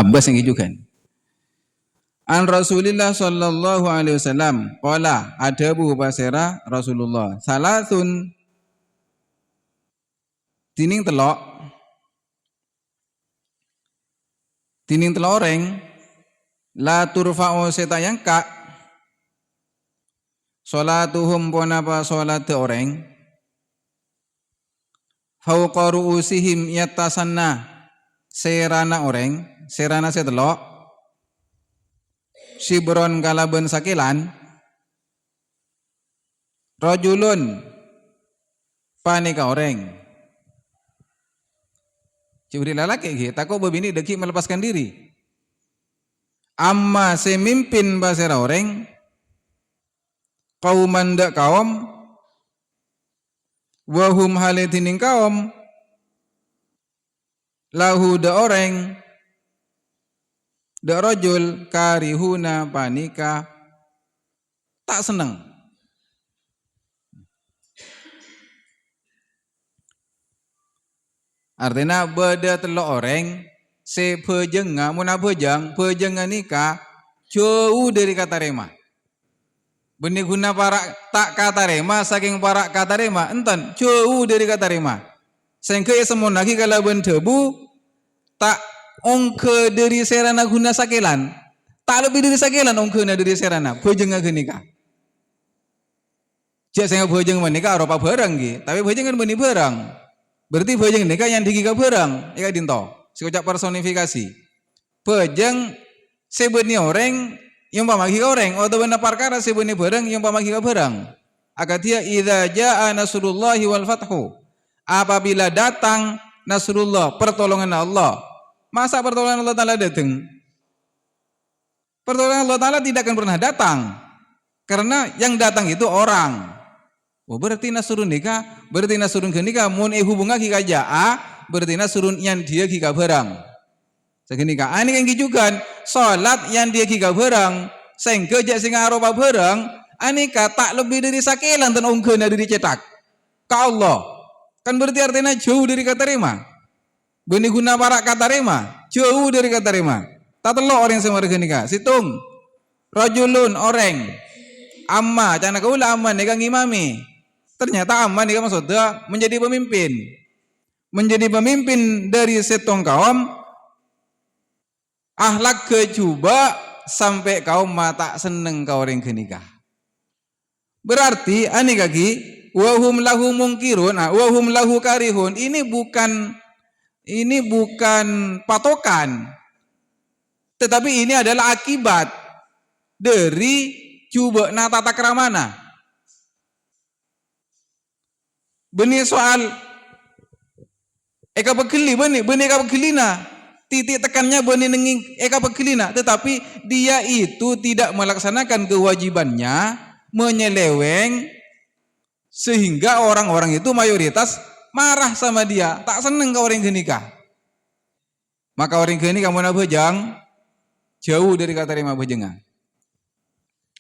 Abbas yang juga. An Rasulillah sallallahu alaihi wasallam qala adabu basira Rasulullah salatun tining telok oreng la turfa'u setayang ka salatuhum ponapa salat oreng fauqa ru'usihim yatasanna serana oreng serana setelok sibron kalaben sakilan rajulun panika oreng curi lalaki gitu tako bebini deki melepaskan diri amma semimpin basera oreng kauman dak kaum wahum haletining kaum lahu da oreng da rajul karihuna panika tak seneng. Artinya beda telok orang se pejenga muna pejenga nikah jauh dari kata rema. Benih guna para tak kata rema saking para kata rema enten jauh dari kata rema. Sehingga semua lagi kalau bendebu tak ongke dari serana guna sakelan tak lebih dari sakelan ongke dari serana pejenga nikah. Jika saya bojeng menikah Eropa barang gitu, tapi bojeng kan benih barang. Berarti bojeng nikah yang digigah barang, ya dinto. Sekocak personifikasi. Bojeng sebeni orang yang pamagi orang, atau benar perkara sebeni barang yang pamagi barang. Akatia idza jaa nasrullahi wal fathu. Apabila datang nasrullah, pertolongan Allah. Masa pertolongan Allah Ta'ala datang? Pertolongan Allah Ta'ala tidak akan pernah datang. Karena yang datang itu orang. Oh berarti nasrun nikah, berarti nasrun kenikah. Mun hubunga kika jaa, berarti nasrun yang dia kika barang. Sekenika. Ini kan juga salat yang dia kika barang. Sehingga jak singa aropa barang. Ini tak lebih dari sakelan dan ongkena dari cetak. Ka Allah. Kan berarti artinya jauh dari kata rema. Benih guna para kata rema, jauh dari kata rema. Tak telok orang sama nikah. Situng rajulun orang amma cana kaula amma nikah ngimami. Ternyata amma nikah maksudnya menjadi pemimpin. Menjadi pemimpin dari setong kaum ahlak kecuba sampai kaum mata seneng kau orang nikah. Berarti ani kaki wahum lahu mungkirun, wahum lahu karihun. Ini bukan patokan, tetapi ini adalah akibat dari coba tata keramana. Benih soal eka pekeli benih eka pekelina, titik tekannya benih nenging eka pekelina, tetapi dia itu tidak melaksanakan kewajibannya menyeleweng sehingga orang-orang itu mayoritas marah sama dia, tak seneng ke orang nikah. Maka orang nikah mau bejang jauh dari kata rema bejengan.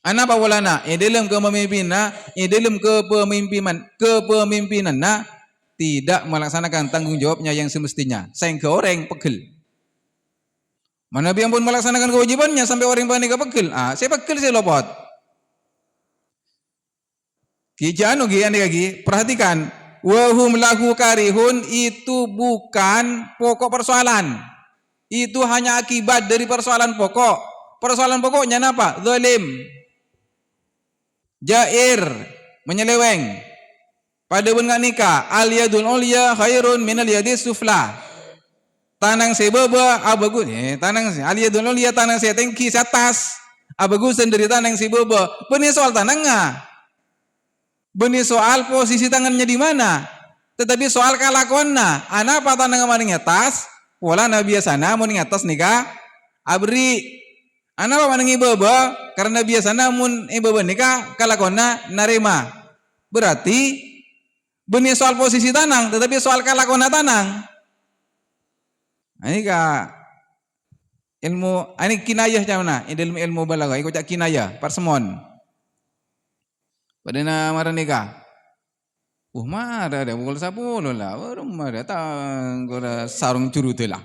Anak pawalana, dalam kepemimpinan, tidak melaksanakan tanggung jawabnya yang semestinya. Sehingga orang pegel. Mana biang pun melaksanakan kewajibannya sampai orang panik pegel. Saya pegel saya lopot. Kijanu lagi, perhatikan. Wahum lahu karihun itu bukan pokok persoalan. Itu hanya akibat dari persoalan pokok. Persoalan pokoknya apa? Zalim, jair, menyeleweng. Pada benga nikah, al yadul ulya khairun minal yadis sufla. Tanang sebeba abagus. Tanang al yadul ulya tanang setengki atas. Abagus dari tanang sebeba. Benih soal tanangnya. Benih soal posisi tangannya di mana, tetapi soal kelakuannya. Anak apa tanang maning atas, pola nabi biasana mun atas nikah abri. Anak apa maning ibaba karena biasana mun ibaba nikah kelakuannya narima. Berarti benih soal posisi tanang, tetapi soal kelakuannya tanang. Ini ka ilmu, ini kinayah camna, ilmu balaghah, ikut kinayah, parsemon. Pada nama nikah, marah ada pukul 10 lah, baru marah tang sarung curut lah.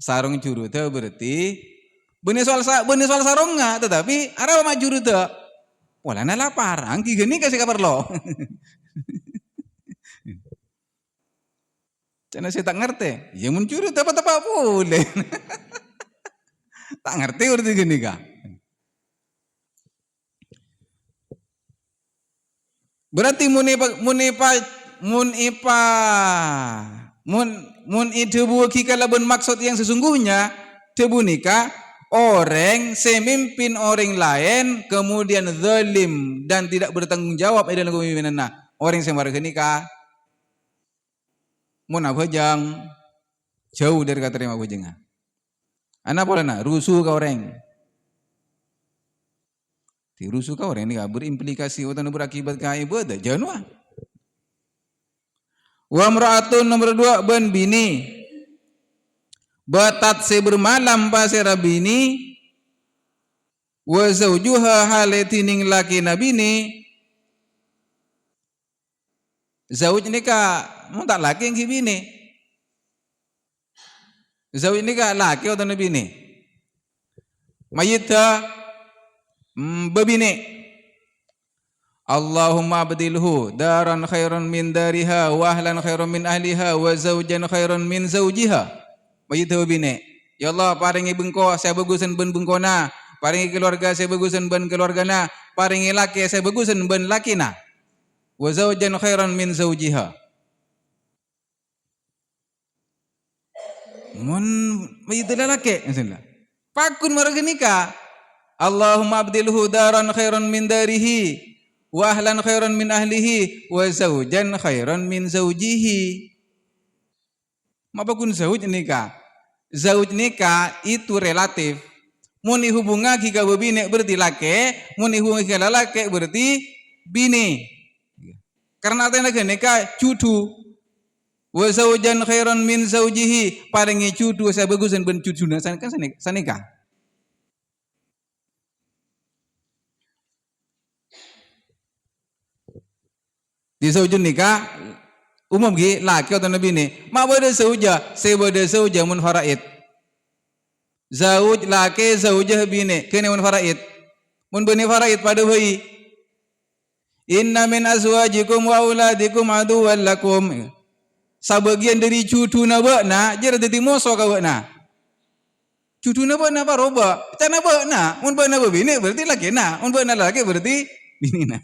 sarung juru teh berarti benih soal sarung nggak, tetapi arah mak juru teh wala na lapar angki gini kasih kabar lo. Cina saya tak ngerti ya mencuri apa boleh. Tak ngerti berarti gini kah. Berarti mun debu kikalaban maksud yang sesungguhnya debu nikah orang semimpin orang lain kemudian zalim dan tidak bertanggung jawab dalam kepemimpinan orang yang marga nikah mun abajang jauh dari kata terima abajang anak pola rusuh ke orang rusuh ke orang ini berimplikasi atau berakibat ke ibadah jangan wah. Wa mra'atun nomor 2 ben bini batat se bermalam pasera bini wa zaujuha halatining laki nabini zauj nikah mun tak laki yang bini zauj nikah laki atau bini mayit bebini Allahumma abdilhu daran khairan min dariha wa ahlan khairan min ahliha wa zaujan khairan min zaujiha. Begitu bini. Ya Allah paringi bengko saya bagusan ben bengkona, paringi keluarga saya bagusan ben keluargana, paringi laki saya bagusan ben lakina. Wa zaujan khairan min zaujiha. Mun begitu laki maksudnya. Pakun marga nikah. Allahumma abdilhu daran khairan min darihi wa ahlan khairan min ahlihi wa zaujan khairan min zaujihi. Mapakun zauj nikah. Zauj nikah itu relatif. Mun hubungan jika bebini berarti laki, mun hubungan jika laki berarti bini. Karena artinya nikah cucu. Wa zaujan khairan min zaujihi paringi cucu saya bagusan ben cucuna kan sanikah. Di zaujun nikah umum gi laki atau bini mak bade zauja sebade zauja mun faraid zauj laki zaujah bini kene mun faraid mun bini faraid pada bayi inna min azwajikum wa auladikum aduwwan lakum sabagian dari cucuna beuna jer dadi moso ka beuna cucuna beuna paroba cana beuna mun beuna bini berarti lakina mun beuna laki berarti binina.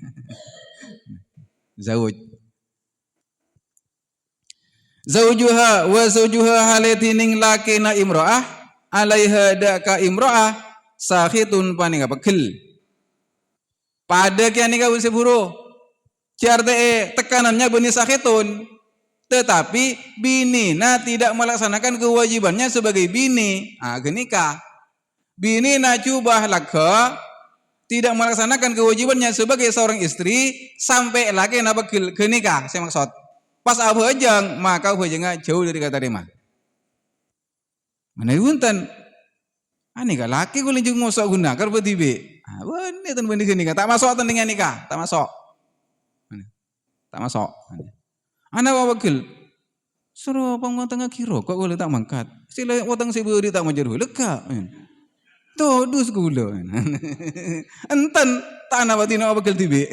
Zauj zaujuha wa zaujuha halatining lakina imra'ah alaiha daka imra'ah sakhitun paninga pegel pada kian nikah bun seburo CRTE tekanannya bani sakhitun tetapi binina tidak melaksanakan kewajibannya sebagai bini genikah binina cubah laka tidak melaksanakan kewajibannya sebagai seorang istri sampai laki napa ke nikah saya maksud pas abajang maka abajang jauh dari kata terima mana yuntan nikah laki kulit jeung ngosok guna karena tibe bener tan bener nikah tak masuk tan dengan nikah tak masuk anak wakil suruh panggung tengah kiro kok boleh tak mangkat sila watang siburi tak majeru lega todus gula enten tanah batin apa bakal tibe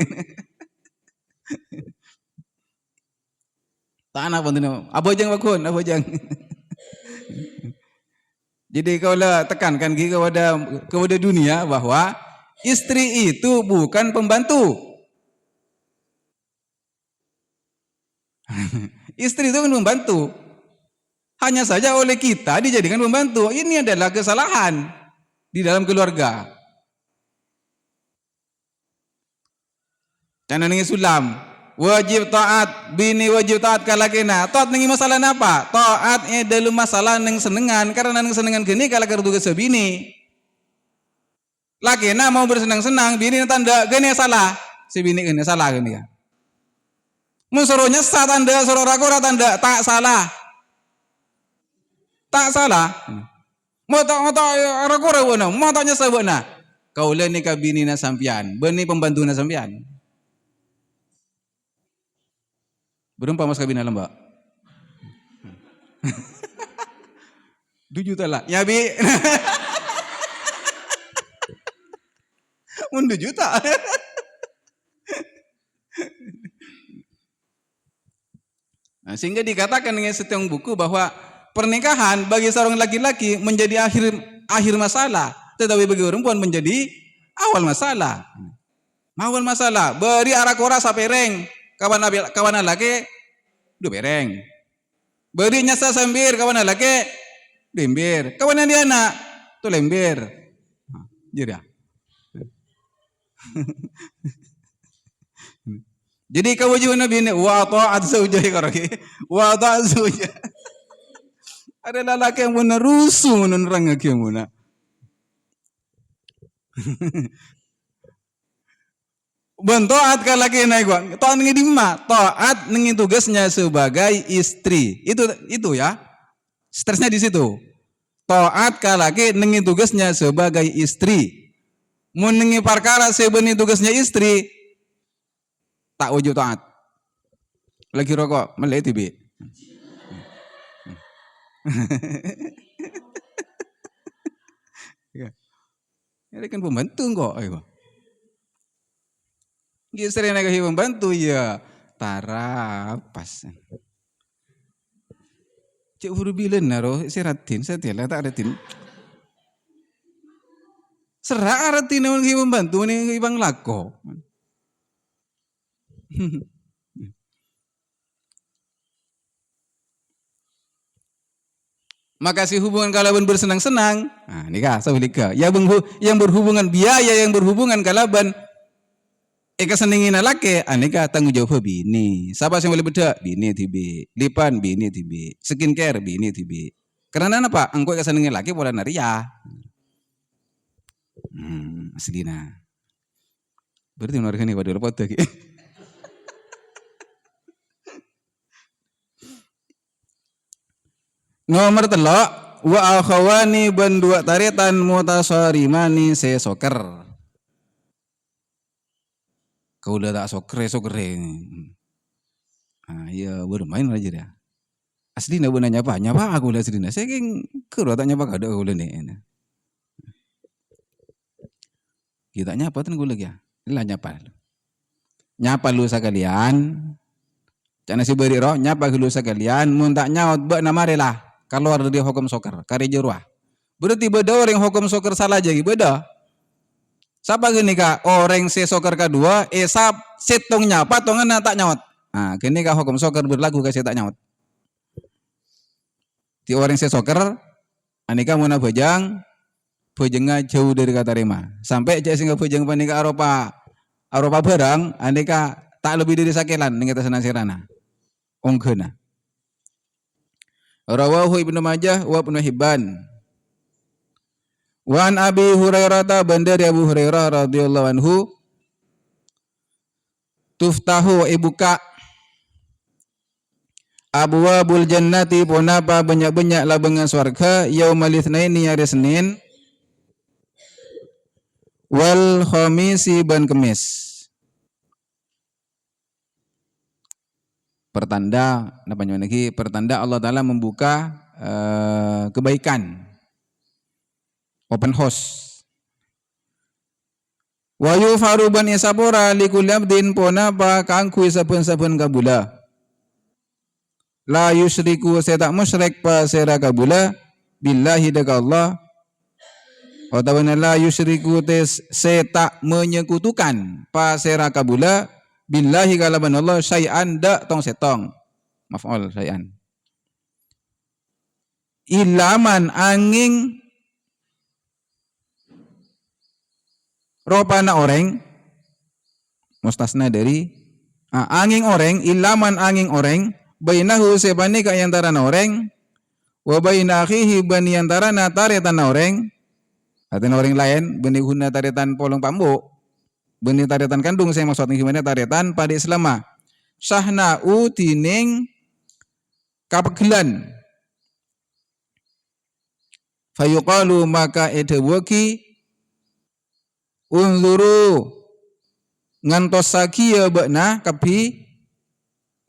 tanah batin abajang bakun abajang jadi kaulah tekankan kepada dunia bahwa istri itu bukan pembantu istri itu bukan pembantu hanya saja oleh kita dijadikan pembantu ini adalah kesalahan di dalam keluarga. Jangan nengi sulam. Wajib taat, bini wajib taat kalakina. Taat nengi masalah apa? Taatnya dalam masalah neng senengan karena neng senengan gini kalau kerja sebini. Lakina mau bersenang-senang, bini tanda gini salah. Si bini gini salah gini ya. Musurunya sa tanda suruh rakura tanda tak salah. Tak salah. Mata rakura wana, matanya sabana. Kaulah nikah bini na sampian, beni pembantu na sampian. Berapa mas kabina lembak? 2 juta lah. Ya bi. Mun 2 juta. Nah, sehingga dikatakan dengan setiap buku bahwa pernikahan bagi seorang laki-laki menjadi akhir masalah, tetapi bagi perempuan menjadi awal masalah. Awal masalah, beri arak ora sapereng, kawan laki, 2 bereng. Beri nyasa sambir kawan laki, lembir. Kawan dia anak, tu lembir. Jadi ya. Jadi kewajiban Nabi ini wa ta'at zaujah karaki. Wa ta'at zaujah. Ada lelaki yang muna rusuh menerang lagi yang muna. Taat ka laki naik gua. Taat nengi dimma. Taat nengi tugasnya sebagai istri. Itu ya. Stresnya di situ. Taat ka laki nengi tugasnya sebagai istri. Mun nengi perkara sebeni tugasnya istri, tak wujud taat. Lagi rokok, melek tibi. Ini kan pembantu kok, ayo. Istri nak kasih pembantu ya, tarapas. Cik huru bilen naro, seratin, saya tak ratin. Serak ratin yang kasih pembantu ni ibang lako. Makasih hubungan kalaban bersenang-senang. Nah, nikah sahulika. Yang berhubungan biaya, yang berhubungan kalaban senengin laki, nikah tanggung jawab bini. Siapa yang boleh beda? Bini tibi. Lipan bini tibi. Skincare bini tibi. Karena apa? Engkau senengin laki pola naria. Aslina. Berarti menurut ini pada repot lagi. Nomor 3, wa akhawani bendua taritan mutasarimani sesoker. Kau udah tak sokre ini. Iya bermain aja dia. Asli nak benar nyapa aku lah asli. Saya keng kerja tak nyapa kada aku lah ni. Kita nyapa tu aku lagi ya. Inilah nyapa. Nyapa lu sekalian. Jangan si beri roh nyapa lu sekalian. Mun tak nyaut bak namarilah. Keluar dari hukum soker, kari jeruah. Berarti beda orang hukum soker salah jadi beda. Siapa gini kak? Orang se soker kedua, setong nyapa, tongan tak nyaut. Nah, gini kak hukum soker berlaku kasih tak nyaut. Ti orang se soker, anika muna bojang jauh dari kata rema. Sampai cek singa bojang panika Eropa barang, anika tak lebih dari sakelan ning atas nasirana. Ongkena. Rawahu Ibnu Majah wa Ibnu Hibban. Wa an Abi Hurairah bandari Abu Hurairah radhiyallahu anhu tuftahu wa ibuka abwabul jannati punapa banyak-banyak labengan surga yaumal itsnaini hari Senin wal khamisi ban Kemis. Pertanda Allah Ta'ala membuka kebaikan, open house. Wa yufaru ban isabura likulli abdin ponapa kangku saben-saben kabula. La yusyriku setak musyrik pa sera kabula billahi daga Allah. Otawana la yusyriku tes setak menyekutukan pa sera kabula billahi kalaban Allah syai'an da tong setong maf'ul syai'an ilaman angin ropana orang mustasna dari angin orang ilaman angin orang bainahu sebani ka yantarana orang wa baina akhihi bani yantarana taretan orang atau orang lain bani guna taretan polong pambu benih taretan kandung saya maksudnya gimana taretan pada Islam sahna utining kapegelan fayuqalu maka edewaki unzuru ngantos sakia bakna kapi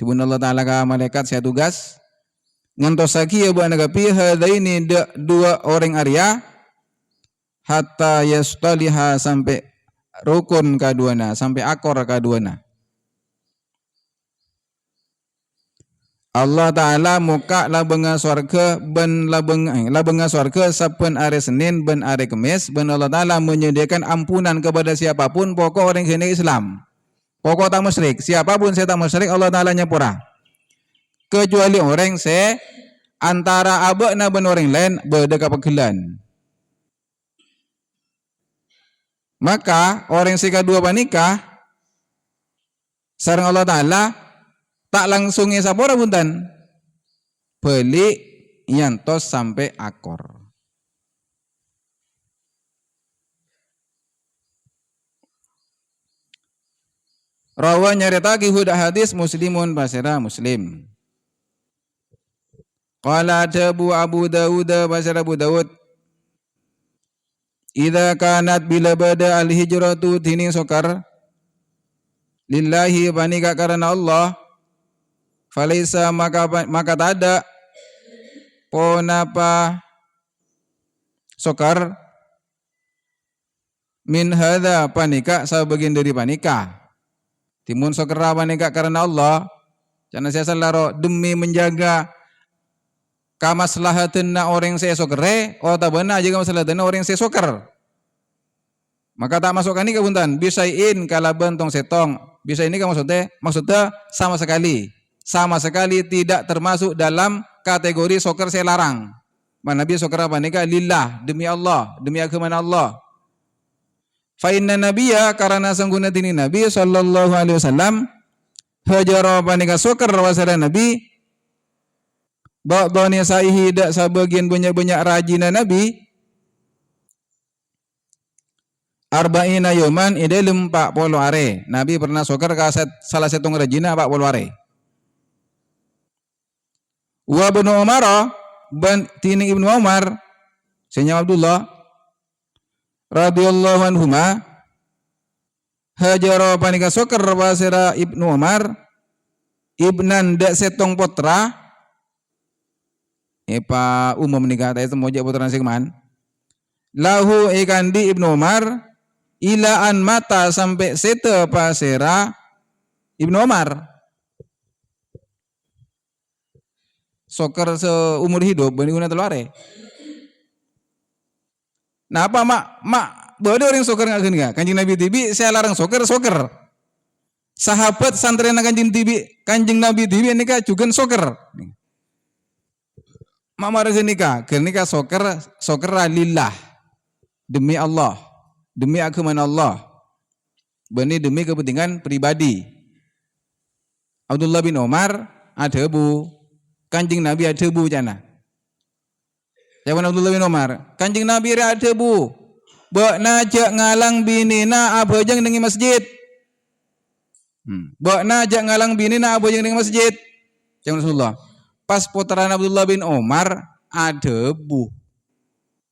dibun Allah Ta'ala ka malaikat saya tugas ngantos sakieu bu nagapi hadaini dua orang Arya hatta yastaliha sampai rukun kaduana, sampai akor kaduana. Allah Ta'ala muka labenga swarga ben labenga swarga saben hari Senin ben hari Kamis ben Allah Ta'ala menyediakan ampunan kepada siapapun pokok orang kena Islam. Pokok tak musyrik, siapapun saya tak musyrik Allah Ta'ala nyepura. Kecuali orang antara abakna ben orang lain beda kapagelan. Maka orang si kedua panikah sareng Allah Ta'ala tak langsung sapora buntan beli nyantos sampai akor. Rawa nyarita huda hadis Muslimun basira Muslim. Qala Abu Dawud basira Abu Dawud idza kanat bila bada al hijratu tini sokar lillahi panika karena Allah falaisa maka tada ponapa sokar min hadza panika sebagian dari panika timun sokar panika karena Allah karena saya salaro demi menjaga kamaslahatanna orang saya sokere atau benar juga maslahatanna orang saya soker maka tak masukkan ini kabuntan bisain kalaban tong setong bisa ini kan maksudnya sama sekali tidak termasuk dalam kategori soker saya larang. Nabi soker apa nikah lillah demi Allah demi agama Allah. Fa inna nabiyya karena sangguna dini Nabi sallallahu alaihi wasallam hajara apa nikah soker wasara Nabi ba'dani saihi dak sabagian banyak-banyak rajina Nabi arba'ina yoman idelum 40 are. Nabi pernah soker ke salah satu rajina 40 are. Wa ibnu Umar ban tini Ibnu Umar Sayyidina Abdullah radhiyallahu anhuma hajara panika soker wasira Ibnu Umar ibnan dak setong putra epa umum nikah ta itu moja putra sing man lahu ikandi Ibnu Umar ila an mata sampai sete pasera Ibnu Umar soker seumur hidup benih telare. Nah apa mak bodoh orang soker nggak gini kanjeng Nabi tibi saya larang soker. Sahabat santren kanjeng Nabi tibi ini kan juga soker. Mak marah genika soker lillah demi Allah demi agama Allah benih demi kepentingan pribadi. Abdullah bin Umar ada bu kanjeng Nabi ada bu jana. Jawaban Abdullah bin Umar, kanjeng Nabi ada bu. Bak najak ngalang binina abajang dengan masjid. Bak najak ngalang binina abajang dengan masjid. Jangan Rasulullah. Pas putaran Abdullah bin Umar ada bu.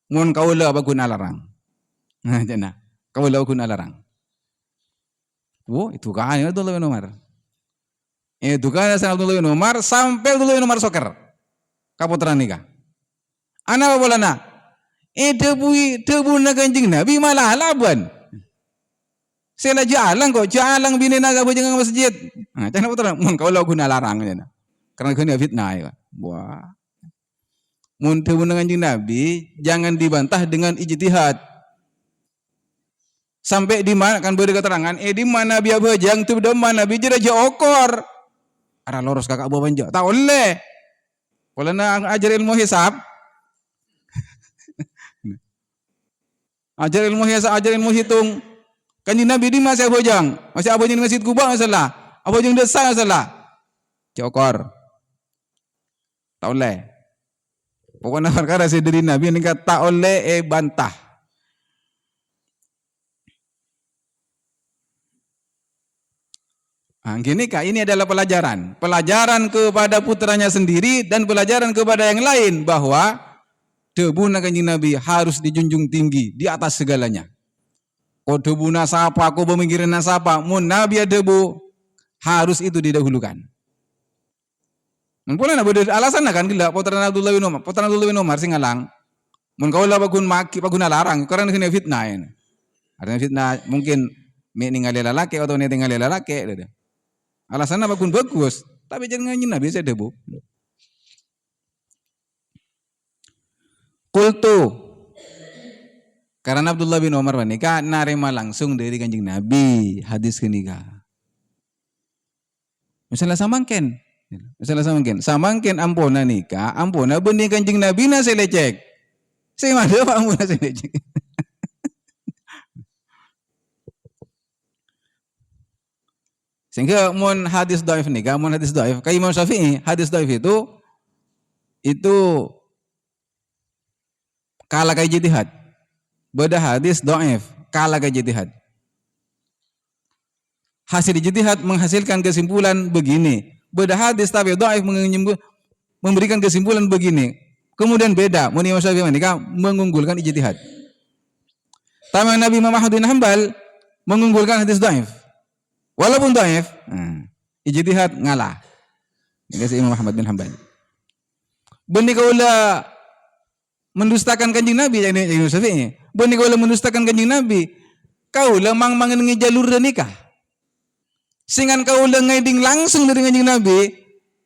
Mun kaula bagun alarang. Nah jana, kaula bagun alarang. Oh itu kan Abdullah bin Umar. Itu kan Abdullah bin Umar sampai Abdullah bin Umar soker kaputran nikah. Anak apa bolana? Debu na kanjeng Nabi malah laban. Saya jalan kok jalan bini naga bojeng masjid. Nah, jangan putra mun kau guna larang jana. Karena kena fitnah ya. Wah. Mun debu na kanjeng Nabi jangan dibantah dengan ijtihad. Sampai di mana kan beri keterangan di mana biar bojang tu di mana Nabi jera okor. Ara loros kakak bawa banjo. Tak oleh. Kalau nak ajar ilmu hisab. Ajar ilmu hisab, ajar ilmu hitung. Kanjeng Nabi di masih abojang. Masih abojang di Masjid Kuba masalah. Abojang desa masalah. Cokor. Tak oleh. Pokoknya perkara dari Nabi ini kata tak oleh bantah. Nah, gini kak, ini adalah pelajaran kepada putranya sendiri dan pelajaran kepada yang lain bahwa debuna kanjeng Nabi harus dijunjung tinggi di atas segalanya. Kau debuna sapa, kau pemikiran sapa, mun Nabi debu harus itu didahulukan. Pula na beda alasan na kan gila putra Abdullah bin Umar sing ngalang. Mun kaula bagun maki paguna larang karena kena fitnah ini. Artinya fitnah mungkin me ningali lalaki atau ne ningali lalaki. Alasannya bagun bagus, tapi jangan nganyin nabi saya debu. Kultu karena Abdullah bin Umar menikah narima langsung dari kanjeng Nabi hadis kenikah. Misalnya samangken, ampuna nikah, ampuna benih kanjeng Nabi na saya lecek. Saya mana pak ampuna saya lecek. Sehingga mun hadis dhaif nikah, mun hadis dhaif, kayak Imam Syafi'i hadis dhaif itu kalah kayak jihad. Beda hadis dhaif kalah kayak jihad. Hasil jihad menghasilkan kesimpulan begini. Beda hadis tapi dhaif memberikan kesimpulan begini. Kemudian beda, mun Imam Syafi'i nikah mengunggulkan ijtihad. Tapi Nabi Muhammad bin Hanbal mengunggulkan hadis dhaif. Walaupun dhaif, ijtihad ngalah. Ini Imam Ahmad bin Hanbal. Benih kaulah mendustakan kanjeng Nabi yang Imam Syafi'i. Benih kaulah mendustakan kanjeng Nabi. Kaulah mang-mangan ngejalur nikah. Singan kaulah ngaiding langsung dari kanjeng Nabi,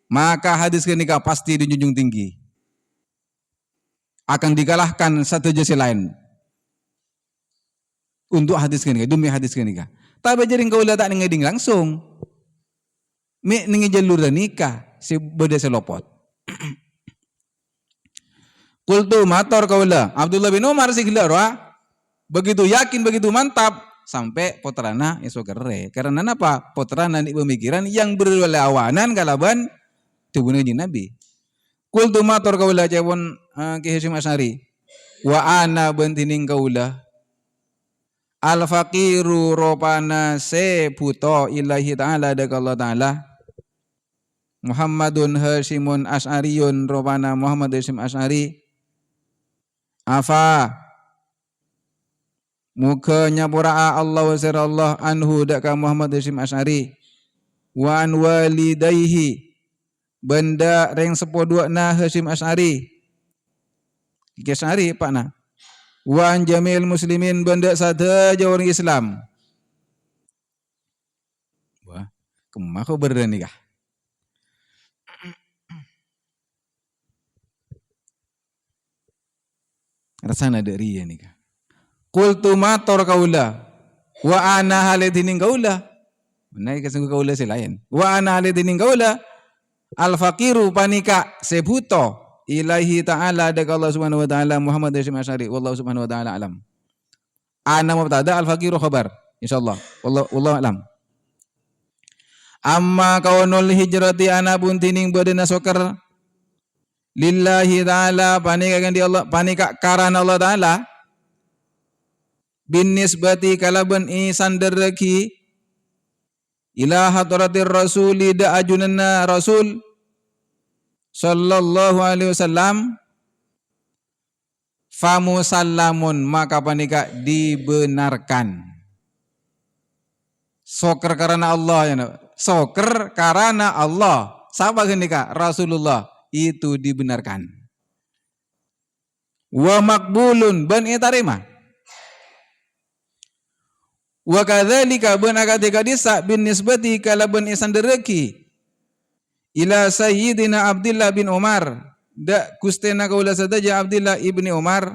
maka hadis nikah pasti dijunjung tinggi. Akan dikalahkan satu jenis lain. Untuk hadis nikah, demi hadis nikah. Tapi jadi kaulah tak ngaiding langsung. Me ngejalur nikah si beda selopot. Kultu mator kaulah Abdullah bin Umar si gila begitu yakin begitu mantap sampai potrana iso kere. Karena apa? Potrana ni pemikiran yang berlawanan kalaban tubuhnya Nabi. Kultu mator kaulah jawon Ki Hasyim Asy'ari. Wa ana bentining kaulah al-faqiru ropana se buto ilahi ta'ala dak Allah ta'ala Muhammadun Hasyimun Asy'ariyun ropana Muhammad Hasyim Asy'ari afa muka nyapura'a Allah wa sirallah anhu daka Muhammad Hasyim Asy'ari wa an walidayhi benda reng sepodua Hasyim Asy'ari Ki Asy'ari pak na wa an jamil muslimin benda sadaja orang Islam. Wah, kemah kau berani kah? Rasana dari ya nikah. Qultu mator kaula wa ana halidinin kaula. Benar kesungguh kaula selain. Wa ana halidinin kaula al faqiru panika sebuto ilahi ta'ala dak Allah subhanahu wa ta'ala Muhammad Hasyim Asy'ari wallahu subhanahu wa ta'ala alam. Ana mubtada al faqiru khabar insyaallah wallahu alam. Amma kaunul hijrati ana buntining badana sokar lillahi ta'ala panikakan di Allah panika karana Allah ta'ala bin nisbati kalaban isan dereki ila hadratir rasuli da ajunanna rasul sallallahu alaihi wasallam famusallamun maka panika dibenarkan. Soker karena Allah ya. Soker karena Allah. Siapa kenika? Rasulullah itu dibenarkan. Wa makbulun ban itarima. Wa kadzalika ban akatika disa bin nisbati kalaban isan dereki ila sayyidina Abdullah bin Umar da kustena kaula sadaja Abdullah ibni Umar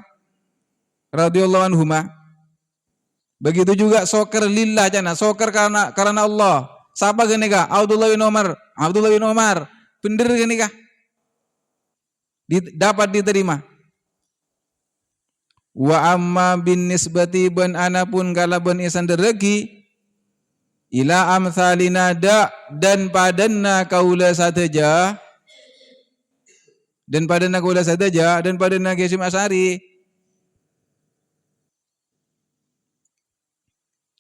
radhiyallahu anhuma. Begitu juga soker lillah jana soker karena Allah. Siapa genika? Abdullah bin Umar bener genika dapat diterima. Wa amma bin nisbati ban anapun kalaban isan dereki ila amsalina da dan padanna kaula sadaja dan padanna Ki Hasyim Asy'ari.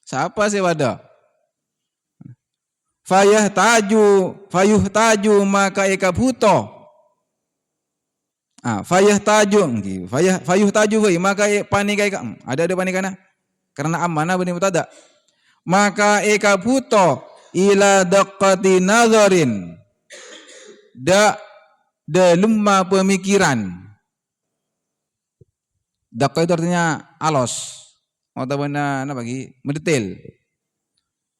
Siapa sih wada? Fayuh taju maka eka buto. Fayuh taju maka panika eka ada panikana karena amanah benih mutada. Maka eka buto ila daqqati nazarin da Delumma pemikiran. Dakka itu artinya alos. Atau mana bagi mendetail.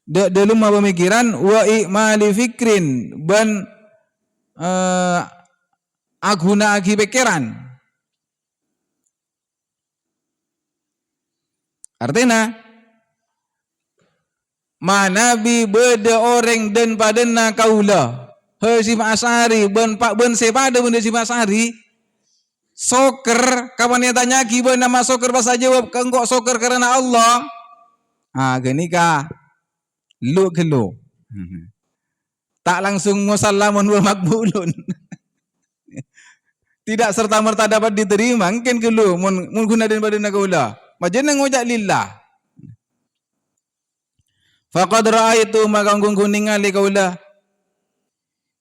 Delumma pemikiran wa i'mali fikrin ban aguna agi pikiran. Artinya manabi beda orang dan padana kaula Hasyim Asy'ari ben pak ben sepada benda Hasyim Asy'ari soker kapan tanya ki ben nama soker bahasa jawab kengkok soker karena Allah gini ka lu gelo tak langsung musallamun wa makbulun tidak serta merta dapat diterima mungkin gelo mun guna dan padana kaula majana ngojak lillah. Faqad ra'aitu maka ngungkun ningali kaula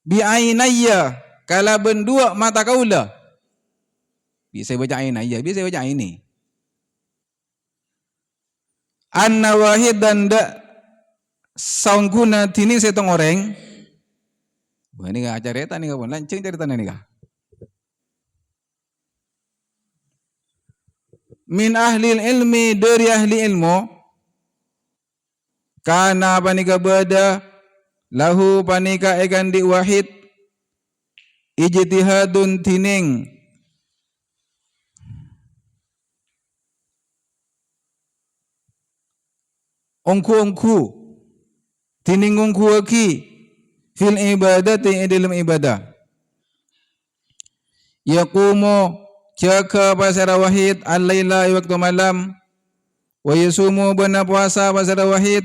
bi ainayya kala bendua mata kaula. Bisa baca ainayya, bisa baca ini. Anna wahidan da saungkuna tini setong orang. Wah ini ka carita nih kapan lancing cerita nih ka. Min ahli ilmi dari ahli ilmu kana panika bada lahu panika ekan di wahid ijtihadun tining ongku tining ongku aki fil ibadati dalam ibadah yaqumu jaga pasara wahid al-laila waktu malam wa yasumu bana puasa pasara wahid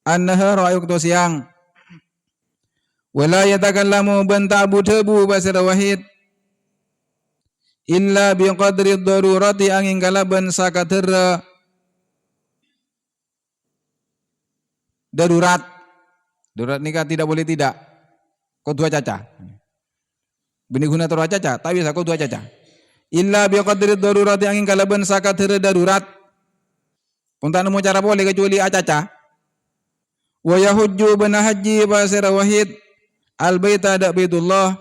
an-nahara waktu siang wala yatakallamu ban ta'budu pasara wahid illa bi qadri darurati angin kalaban sakatera darurat nikah tidak boleh tidak kau dua caca benih guna terus caca tapi bisa kau dua caca illa bi qadri darurati angin kalaban sakatera darurat pun tak nemu cara boleh kecuali acaca wa yahujju bana haji pasara wahid al baita da baitullah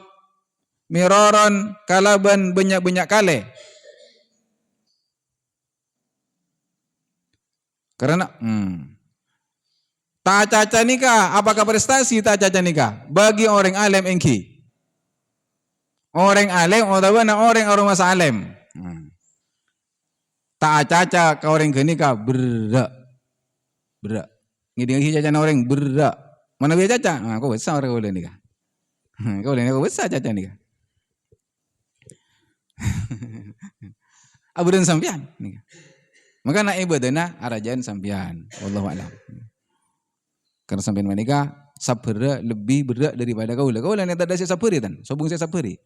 miraran kalaban banyak-banyak kali karena tak caca nikah apakah prestasi tak caca nikah bagi orang alim engki orang alim atau orang masa alim tak caca ke orang ke nikah berak ngidi caca orang berak mana dia caca kau besar orang boleh nikah kau boleh nikah besar caca nikah abu dan sampian nikah maka nak ibadana arajaan sampian wallahu a'lam karena sampian menikah sabar lebih berat daripada kau lah yang tak ada sabari tan sobung saya sabari